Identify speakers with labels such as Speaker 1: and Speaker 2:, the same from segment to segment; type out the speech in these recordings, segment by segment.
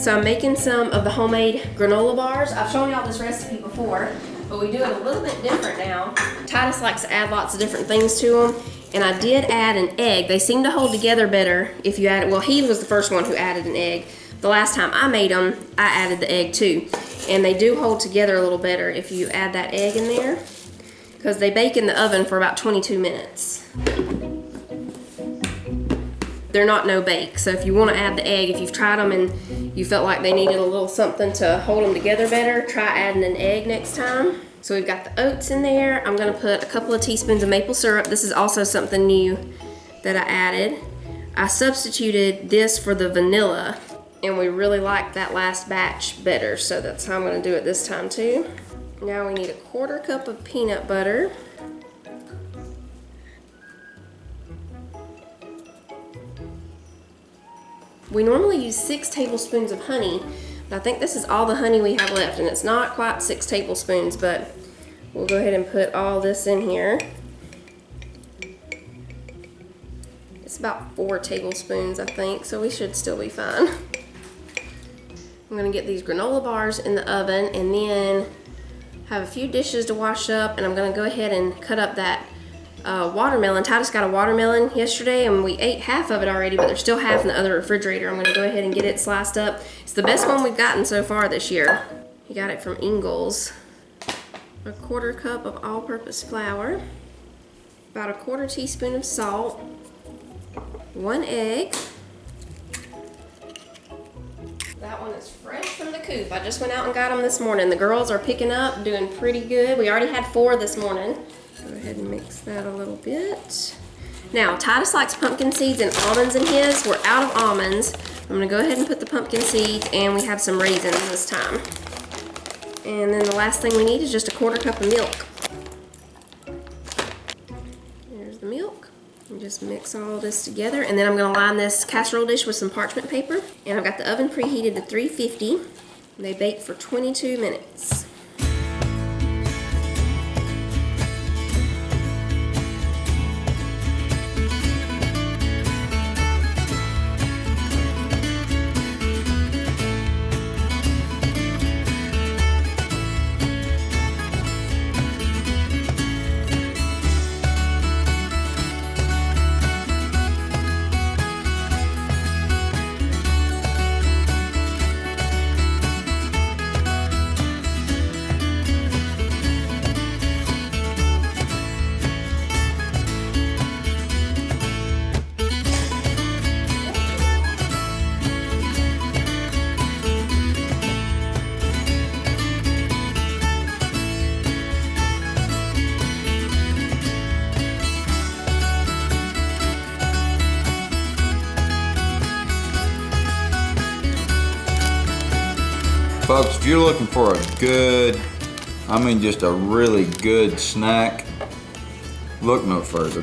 Speaker 1: So I'm making some of the homemade granola bars. I've shown y'all this recipe before, but we do it a little bit different now. Titus likes to add lots of different things to them, and I did add an egg. They seem to hold together better if you add it. Well, he was the first one who added an egg. The last time I made them, I added the egg too. And they do hold together a little better if you add that egg in there, because they bake in the oven for about 22 minutes. They're not no bake, so if you want to add the egg, if you've tried them and you felt like they needed a little something to hold them together better, try adding an egg next time. So we've got the oats in there. I'm gonna put a couple of teaspoons of maple syrup. This is also something new that I added. I substituted this for the vanilla, and we really liked that last batch better, so that's how I'm gonna do it this time too. Now we need a 1/4 cup of peanut butter. We normally use 6 tablespoons of honey, but I think this is all the honey we have left, and it's not quite 6 tablespoons, but we'll go ahead and put all this in here. It's about 4 tablespoons, I think, so we should still be fine. I'm gonna get these granola bars in the oven and then have a few dishes to wash up, and I'm gonna go ahead and cut up that watermelon. Titus got a watermelon yesterday and we ate half of it already, but there's still half in the other refrigerator. I'm gonna go ahead and get it sliced up. It's the best one we've gotten so far this year. He got it from Ingles. A 1/4 cup of all-purpose flour, about a 1/4 teaspoon of salt, 1 egg. That one is fresh from the coop. I just went out and got them this morning. The girls are picking up, doing pretty good. We already had 4 this morning. Go ahead and mix that a little bit. Now, Titus likes pumpkin seeds and almonds in his. We're out of almonds. I'm gonna go ahead and put the pumpkin seeds, and we have some raisins this time. And then the last thing we need is just a 1/4 cup of milk. There's the milk. And just mix all this together, and then I'm gonna line this casserole dish with some parchment paper. And I've got the oven preheated to 350. And they bake for 22 minutes.
Speaker 2: Folks, if you're looking for a good, I mean just a really good snack, look no further.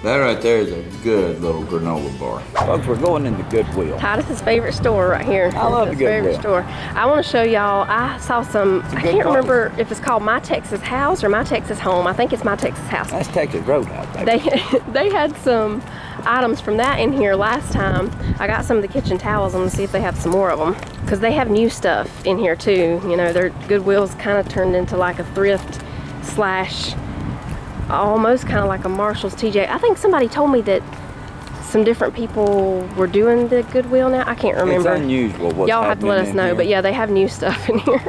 Speaker 2: That right there is a good little granola bar.
Speaker 3: Folks, we're going into Goodwill.
Speaker 1: Titus's favorite store right here.
Speaker 3: I love the Goodwill.
Speaker 1: Favorite store. I want to show y'all, I saw some, I can't remember if it's called My Texas House or My Texas Home. I think it's My Texas House.
Speaker 3: That's Texas Roadhouse, baby.
Speaker 1: They had some items from that in here last time. I got some of the kitchen towels. I'm gonna see if they have some more of them, because they have new stuff in here too. You know, their Goodwill's kind of turned into like a thrift slash almost kind of like a Marshall's TJ. I think somebody told me that some different people were doing the Goodwill now. I can't remember.
Speaker 3: It's unusual what's
Speaker 1: Y'all have to let us know,
Speaker 3: here.
Speaker 1: but yeah, they have new stuff in here.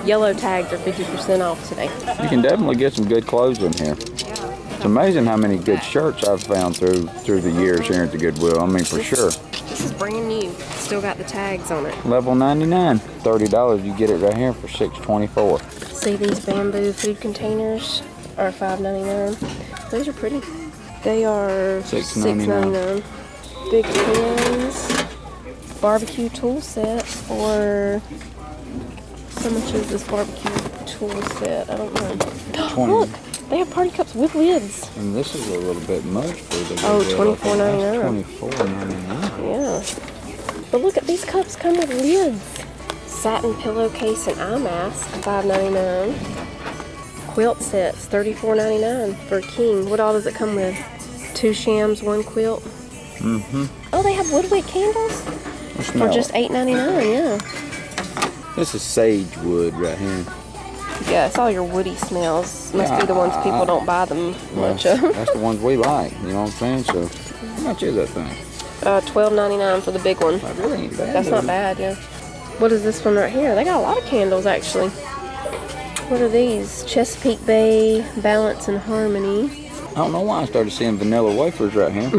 Speaker 1: Yellow tags are 50% off today.
Speaker 3: You can definitely get some good clothes in here. It's amazing how many good shirts I've found through the years here at the Goodwill. I mean, for sure.
Speaker 1: This is brand new. Still got the tags on it.
Speaker 3: Level 99, $30. You get it right here for $6.24.
Speaker 1: See these bamboo food containers are $5.99. Those are pretty. They are $6.99. Big pans, barbecue tool set, or how much is this barbecue tool set? I don't know.
Speaker 3: 20.
Speaker 1: Look, they have party cups with lids.
Speaker 3: And this is a little bit much for the
Speaker 1: Goodwill. $24.99.
Speaker 3: $24.99.
Speaker 1: Yeah. But look at these cups come with lids. Satin pillowcase and eye mask, $5.99. Quilt sets, $34.99 for a king. What all does it come with? 2 shams, 1 quilt.
Speaker 3: Mm-hmm.
Speaker 1: Oh, they have woodwick candles for just $8.99. Yeah.
Speaker 3: This is sage wood right here.
Speaker 1: Yeah, it's all your woody smells. Must be the ones people don't buy them much of.
Speaker 3: That's the ones we like, you know what I'm saying? So, how much is that thing?
Speaker 1: $12.99 for the big one.
Speaker 3: That really ain't bad.
Speaker 1: That's not bad, yeah. What is this one right here? They got a lot of candles, actually. What are these? Chesapeake Bay, Balance and Harmony.
Speaker 3: I don't know why I started seeing vanilla wafers right here.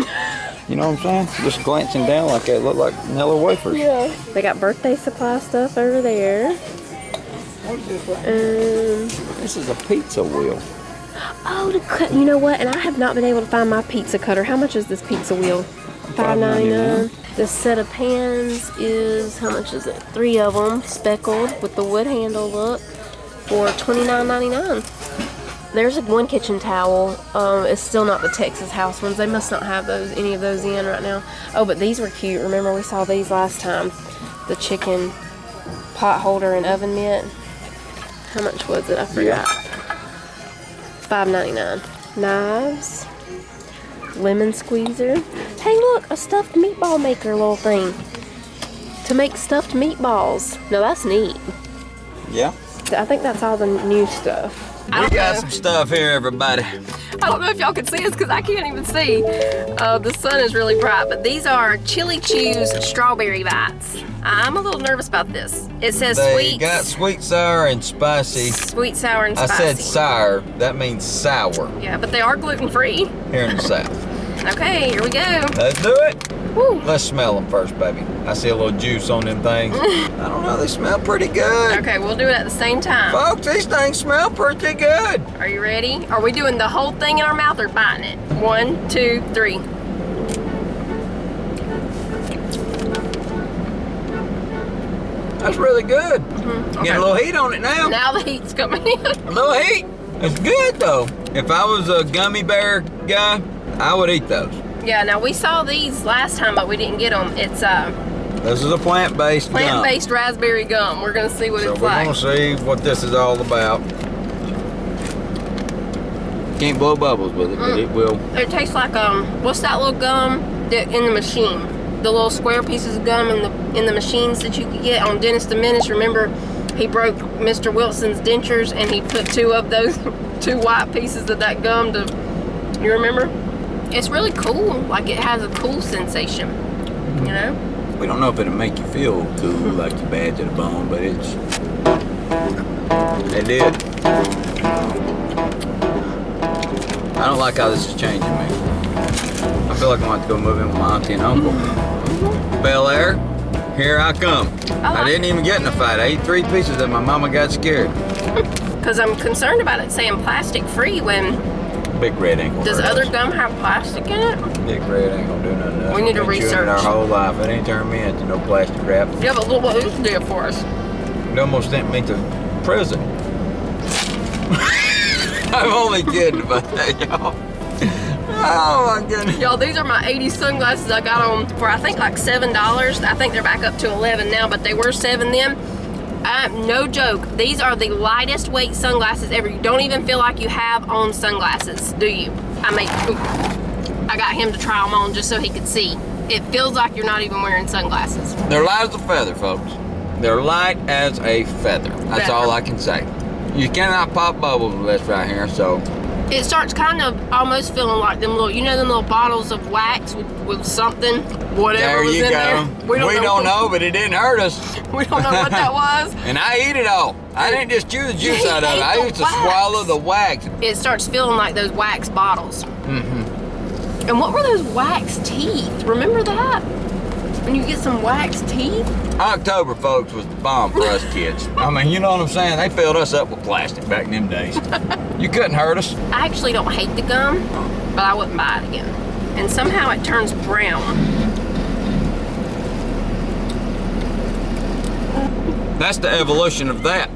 Speaker 3: You know what I'm saying? Just glancing down like that, look like vanilla wafers.
Speaker 1: Yeah. They got birthday supply stuff over there.
Speaker 3: This is a pizza wheel.
Speaker 1: Oh, to cut. You know what? And I have not been able to find my pizza cutter. How much is this pizza wheel? $5.99. This set of pans is, how much is it? 3 of them, speckled with the wood handle look, for $29.99. There's one kitchen towel. It's still not the Texas House ones. They must not have any of those in right now. Oh, but these were cute. Remember we saw these last time. The chicken pot holder and oven mitt. How much was it? I forgot. $5.99. Knives. Lemon squeezer. Hey, look, a stuffed meatball maker little thing to make stuffed meatballs. Now that's neat.
Speaker 3: Yeah.
Speaker 1: I think that's all the new stuff.
Speaker 2: We got some stuff here, everybody.
Speaker 1: I don't know if y'all can see this because I can't even see. The sun is really bright, but these are Chili Chews strawberry bites. I'm a little nervous about this. It says
Speaker 2: They got sweet, sour, and spicy.
Speaker 1: Sweet, sour, and spicy.
Speaker 2: I said sour. That means sour
Speaker 1: Yeah, but they are gluten-free.
Speaker 2: here in the South.
Speaker 1: Okay, here we go.
Speaker 2: Let's do it.
Speaker 1: Woo.
Speaker 2: Let's smell them first, baby. I see a little juice on them things. I don't know, they smell pretty good.
Speaker 1: Okay, we'll do it at the same time.
Speaker 2: Folks, these things smell pretty good.
Speaker 1: Are you ready? Are we doing the whole thing in our mouth or biting it? 1, 2, 3.
Speaker 2: That's really good.
Speaker 1: Okay.
Speaker 2: Getting a little heat on it now.
Speaker 1: Now the heat's coming in.
Speaker 2: A little heat. It's good though. If I was a gummy bear guy, I would eat those.
Speaker 1: Yeah, now we saw these last time, but we didn't get them. It's
Speaker 2: This is a plant-based gum.
Speaker 1: plant-based raspberry gum. We're gonna see what
Speaker 2: So
Speaker 1: it's
Speaker 2: we're
Speaker 1: like.
Speaker 2: gonna see what this is all about. Can't blow bubbles with it, but it will.
Speaker 1: It tastes like what's that little gum that in the machine? The little square pieces of gum in the machines that you could get on Dennis the Menace. Remember, he broke Mr. Wilson's dentures and he put 2 of those 2 white pieces of that gum to. You remember? It's really cool. Like it has a cool sensation. You know?
Speaker 2: We don't know if it'll make you feel cool, like you're bad to the bone, but it did. I don't like how this is changing me. I feel like I'm going to have to go move in with my auntie and uncle. Bel Air, here I come. I didn't even get in a fight. I ate 3 pieces and my mama got scared.
Speaker 1: Because I'm concerned about it saying plastic free when.
Speaker 2: Big Red ain't gonna
Speaker 1: Does
Speaker 2: hurt
Speaker 1: other
Speaker 2: us.
Speaker 1: gum have plastic in it?
Speaker 2: Big Red ain't gonna do nothing to us.
Speaker 1: We need to
Speaker 2: Been chewing it
Speaker 1: research.
Speaker 2: our whole life. It ain't turned me into no plastic wrap.
Speaker 1: Yeah, but look what this did for us.
Speaker 2: It almost sent me to prison. I'm only kidding about that, y'all. Oh my goodness.
Speaker 1: Y'all, these are my 80 sunglasses I got on for I think like $7. I think they're back up to 11 now, but they were 7 then. No joke, these are the lightest weight sunglasses ever. You don't even feel like you have on sunglasses, do you? I got him to try them on just so he could see. It feels like you're not even wearing sunglasses.
Speaker 2: They're light as a feather, folks. They're light as a feather. That's all I can say. You cannot pop bubbles with this right here, so.
Speaker 1: It starts kind of almost feeling like them little, you know them little bottles of wax with something, whatever was in there.
Speaker 2: We don't know, but it didn't hurt us.
Speaker 1: We don't know what that was.
Speaker 2: And I eat it all. I didn't just chew the juice out of it. I used to swallow the wax.
Speaker 1: It starts feeling like those wax bottles. Mm-hmm. And what were those wax teeth? Remember that? When you get some wax teeth?
Speaker 2: October, folks, was the bomb for us kids. I mean, you know what I'm saying? They filled us up with plastic back in them days. You couldn't hurt us.
Speaker 1: I actually don't hate the gum, but I wouldn't buy it again. And somehow it turns brown.
Speaker 2: That's the evolution of that.